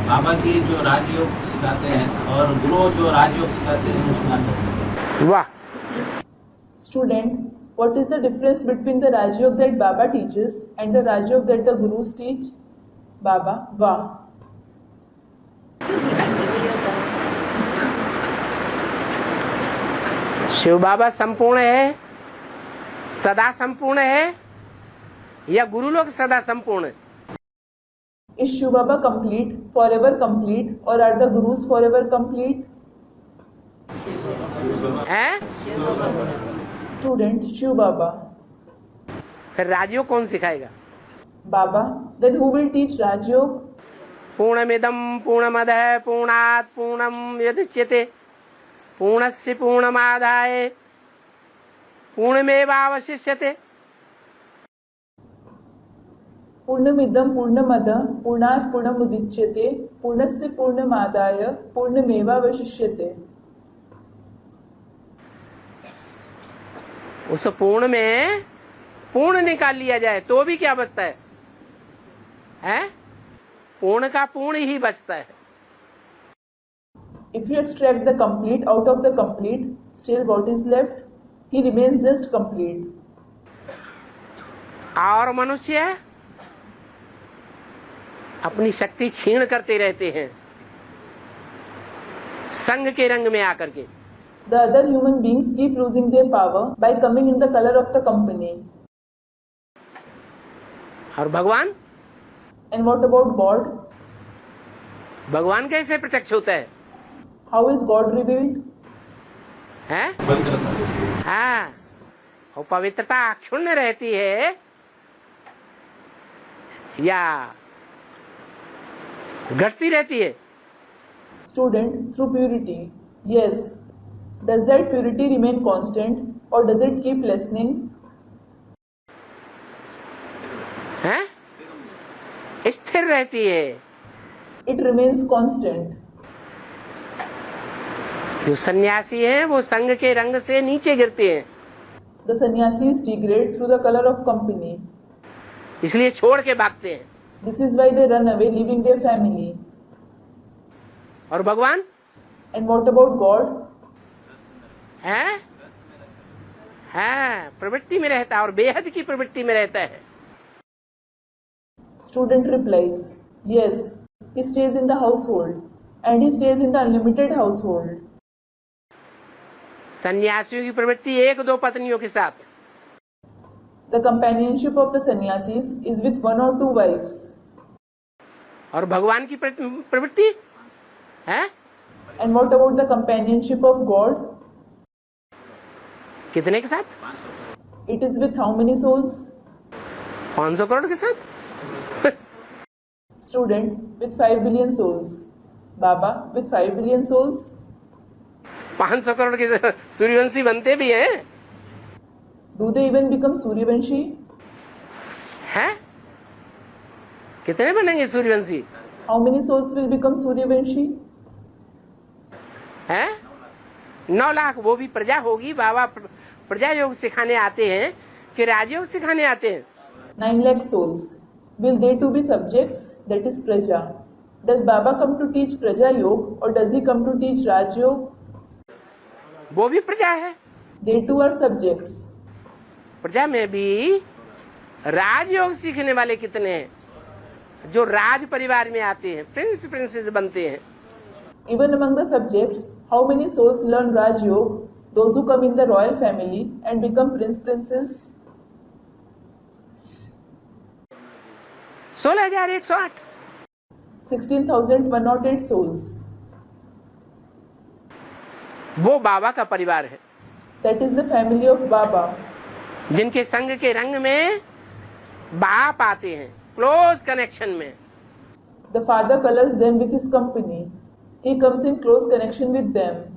बाबा की जो राजयोग सिखाते हैं और गुरु जो राजयोग सिखाते हैं उसका अंतर। वाह। Student, what is the difference between the Rajयोग that Baba teaches and the Rajयोग that the Gurus teach? Baba, वाह। शिव बाबा संपूर्ण है, सदा संपूर्ण है, या गुरु लोग सदा संपूर्ण? Is Shiv Baba complete, forever complete, or are the Gurus forever complete? हैं? Student, Shiv Baba. फिर राजयोग कौन सिखाएगा? Baba, then who will teach Rajयोग? पूर्णमिदं पूर्णमदः पूर्णात् पूर्णमुदच्यते पूर्णस्य पूर्णमादाय पूर्णमेवावशिष्यते। पूर्णमिदं पूर्णमदः पूर्णात् पूर्णमुदच्यते पूर्णस्य पूर्णमादाय पूर्णमेवावशिष्यते। उस पूर्ण में पूर्ण निकाल लिया जाए तो भी क्या बचता है? हैं? पूर्ण का पूर्ण ही बचता है। If you extract the complete out of the complete, still what is left? He remains just complete. और मनुष्य अपनी शक्ति छीण करते रहते हैं संग के रंग में आकर के। The other human beings keep losing their power by coming in the color of the company. और भगवान? And what about God? भगवान कैसे प्रत्यक्ष होता है? How is God revealed? हैं? हाँ, वो पवित्रता क्षुण्ण रहती है या घटती रहती है? Student, through purity. Yes. Does that purity remain constant or does it keep lessening? हैं? स्थिर रहती है। It remains constant. जो सन्यासी हैं वो संघ के रंग से नीचे गिरते हैं, The sannyasis degrade through the color of company. इसलिए छोड़ के भागते हैं। This is why they run away, leaving their family. और भगवान? And what about God? हैं? हैं, प्रवृत्ति में रहता है और बेहद की प्रवृत्ति में रहता है। Student replies, yes, he stays in the household and he stays in the unlimited household. सन्यासियों की प्रवृत्ति एक दो पत्नियों के साथ। The companionship of the sannyasis is with one or two wives. और भगवान की प्रवृत्ति है? And what about the companionship of God? कितने के साथ? It is with how many souls? 500 crore के साथ। Student, with 5 billion souls. Baba, with 5 billion souls? 500 crore के सूर्यवंशी बनते भी हैं। Do they even become Suryavanshi? हैं? कितने बनेंगे Suryavanshi? How many souls will become Suryavanshi? हैं? 9 लाख। वो भी प्रजा होगी। बाबा प्रजा योग सिखाने आते हैं कि राजयोग सिखाने आते हैं? 9 lakh souls. Will they too be subjects? That is Praja. Does Baba come to teach Praja Yoga or does he come to teach Raj Yoga? वो भी प्रजा है। They too are subjects. प्रजा में भी राजयोग सीखने वाले कितने हैं जो राज परिवार में आते हैं, प्रिंस प्रिंसेस बनते हैं? Even among the subjects, how many souls learn Raj Yoga? Those who come in the royal family and become prince princes? 16,108 16,108 souls. वो बाबा का परिवार है That is the family of Baba. जिनके संग के रंग में बाप आते हैं, क्लोज कनेक्शन में। The father colors them with his company. He comes in close connection with them.